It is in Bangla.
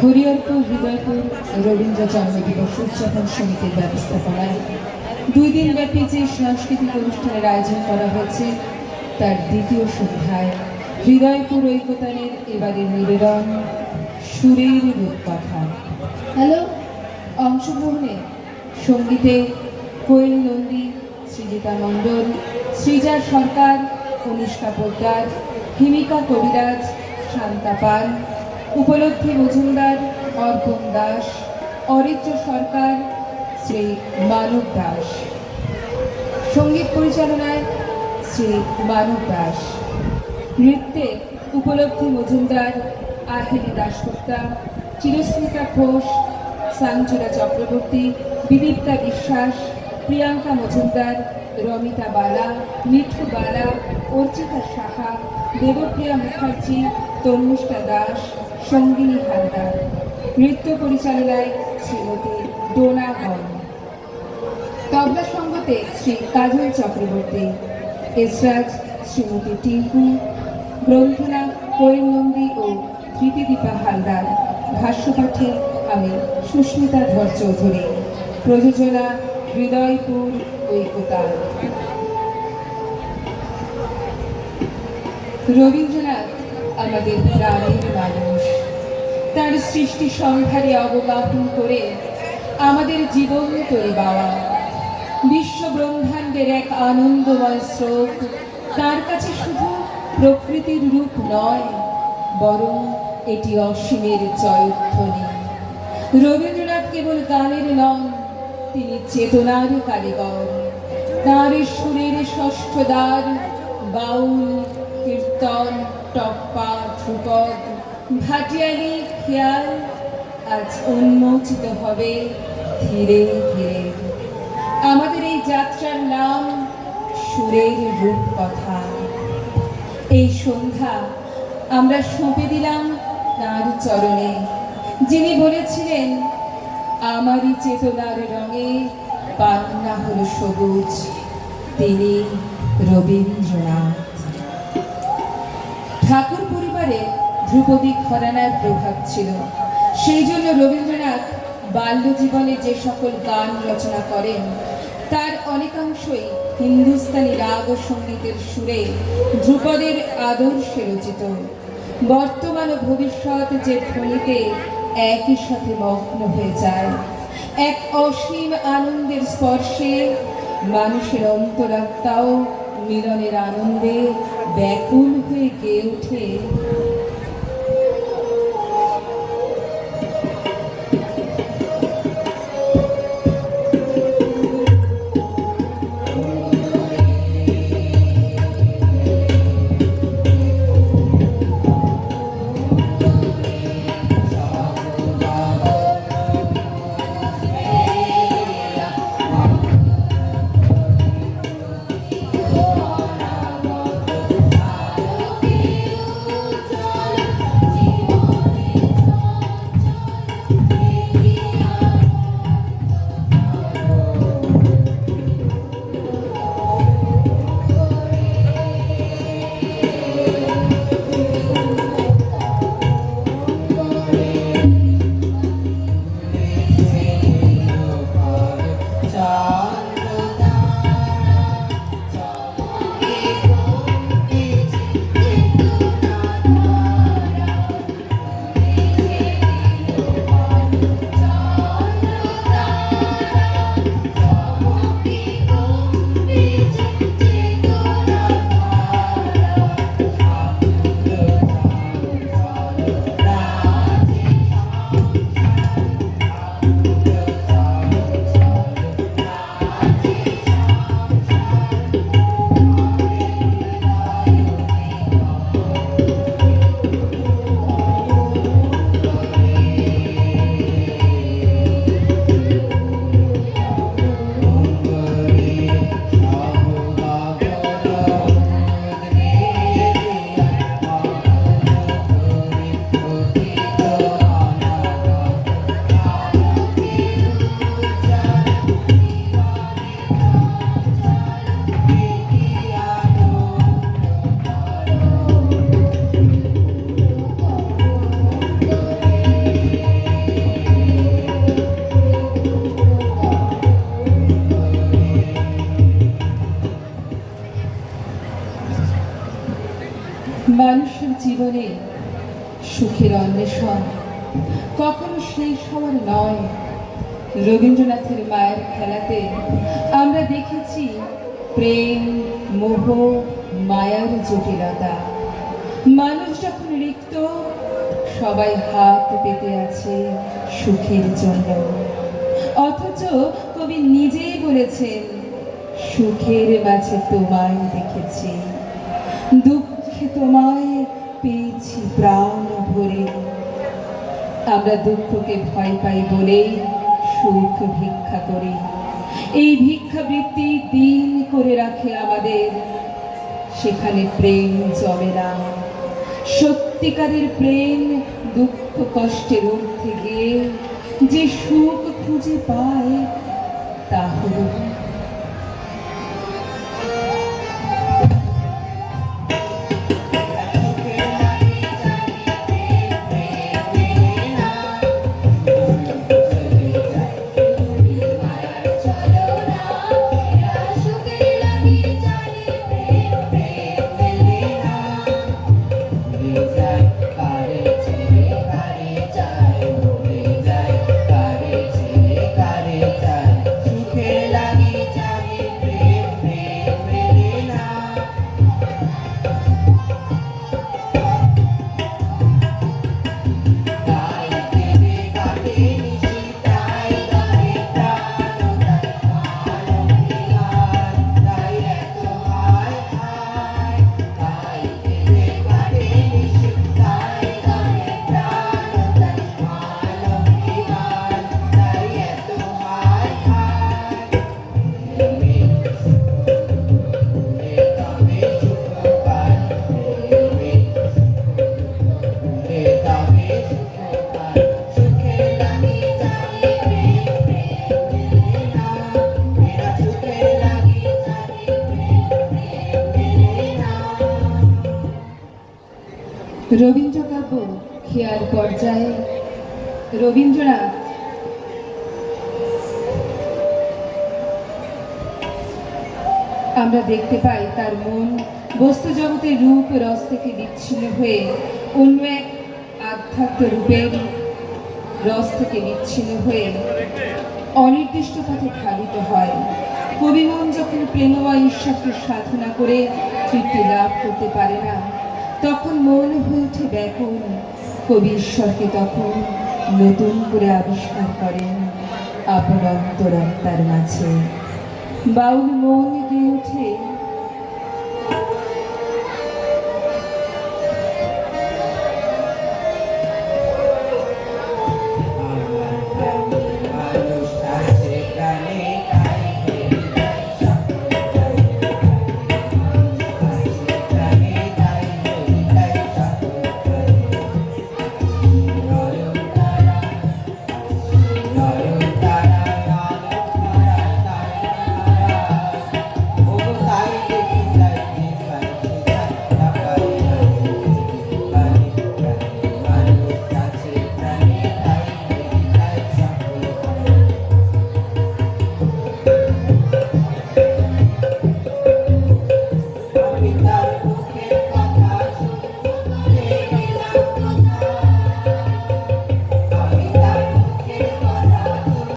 হরিহরপুর হৃদয়পুর রবীন্দ্র জন্মদিবস উদযাপন সমিতির ব্যবস্থাপনায় 2 দিনব্যাপী যে সাংস্কৃতিক অনুষ্ঠানের আয়োজন করা হয়েছে তার দ্বিতীয় সন্ধ্যায় হৃদয়পুর ঐকতানের এবারের নিবেদন সুরের রূপকথা। হ্যালো, অংশগ্রহণে সঙ্গীতে কোয়েল নন্দী, সৃজিতা মণ্ডল, সৃজা সরকার, কনিষ্কা পোদ্দার, হিমিকা কবিরাজ, শান্তা পাল, উপলব্ধি মজুমদার, অর্পণ দাস, অরিত্র সরকার, শ্রী মানব দাস। সঙ্গীত পরিচালনায় শ্রী মানব দাস। নৃত্যে উপলব্ধি মজুমদার, আহিনী দাশগুপ্তা, চিরস্মিতা ঘোষ, সাঞ্জুরা চক্রবর্তী, বিদীপ্তা বিশ্বাস, প্রিয়াঙ্কা মজুমদার, রমিতা বালা, মিঠু বালা, অর্চিতা সাহা, দেবপ্রিয়া মুখার্জি, তন্মিষ্ঠা দাস, সঙ্গিনী হালদার। নৃত্য পরিচালনায় শ্রীমতী ডোনা হল। তবলা সঙ্গতে শ্রী কাজল চক্রবর্তী, এসরাজ শ্রীমতী টিঙ্কু, গ্রন্থনা কোয়েল নন্দী ও ধৃতিদীপা হালদার। ভাষ্যপাঠে আমি সুস্মিতা ধর চৌধুরী। প্রযোজনা হৃদয়পুর ঐকতান। রবীন্দ্রনাথ আমাদের প্রাণের মানুষ। তার সৃষ্টি সংহারে অবগাহন করে আমাদের জীবন তৈরি বাওয়া। বিশ্ব ব্রহ্মাণ্ডের এক আনন্দময় স্রোত তার কাছে শুধু প্রকৃতির রূপ নয়, বরং এটি অসীমের জয়ধ্বনি। রবীন্দ্রনাথ কেবল গানের নন, তিনি চেতনার কারিগর। তাঁর সুরের ষষ্ঠ দ্বার, বাউল, কীর্তন, টপ্পা, ধ্রুপদ, ভাটিয়ালি, খেয়াল আজ উন্মোচিত হবে ধীরে ধীরে। আমাদের এই যাত্রার নাম সুরের রূপকথা। এই সন্ধ্যা আমরা সঁপে দিলাম তাঁর চরণে, যিনি বলেছিলেন, আমারই চেতনার রঙে পান্না হলো সবুজ। তিনি রবীন্দ্রনাথ। ঠাকুর পরিবারে ধ্রুপদী ঘরানার প্রভাব ছিল। সেই জন্য রবীন্দ্রনাথ বাল্যজীবনে যে সকল গান রচনা করেন তার অনেকাংশই হিন্দুস্তানি রাগ ও সঙ্গীতের সুরে ধ্রুপদের আদর্শে রচিত। বর্তমান ও ভবিষ্যৎ যে ধ্বনিতে একই সাথে মগ্ন হয়ে যায়, এক অসীম আনন্দের স্পর্শে মানুষের অন্তরাত্মাও মিলনের আনন্দে ব্যাকুল হয়ে গেয়ে ওঠে। জীবনে সুখের অন্বেষণ কখনো শেষ হওয়ার নয়। রবীন্দ্রনাথের মায়ের খেলাতে আমরা দেখেছি প্রেম, মোহ, মায়ার জটিলতা। মানুষ যখন রিক্ত, সবাই হাত পেতে আছে সুখের জন্য। অথচ কবি নিজেই বলেছেন, সুখের মাঝে তোমায় দেখেছি, দুঃখে তোমায় পেয়েছি প্রাণ ভরে। আমরা দুঃখকে ভয় পাই বলেই সুখ ভিক্ষা করি। এই ভিক্ষাবৃত্তি দিন করে রাখে আমাদের, সেখানে প্রেম জমে না। সত্যিকারের প্রেম দুঃখ কষ্টের ঊর্ধ্বে গিয়ে যে সুখ খুঁজে পায়, তা হল রবীন্দ্র কাব্য খেয়ার পর্যায়ে রবীন্দ্রনাথ আমরা দেখতে পাই তার মন বস্তু জগতের রূপ রস থেকে বিচ্ছিন্ন হয়ে অন্য এক আধ্যাত্ম রূপের রস থেকে বিচ্ছিন্ন হয়ে অনির্দিষ্ট পথে ধাবিত হয়। কবি মন যখন প্রেমময় ঈশ্বরকে সাধনা করে তৃপ্তি লাভ করতে পারে না, তখন মন হয়ে ওঠে ব্যাকুল। কবি ঈশ্বরকে তখন নতুন করে আবিষ্কার করেন আপন অন্তরাত্মার মাঝে। বাউল মন গেয়ে ওঠে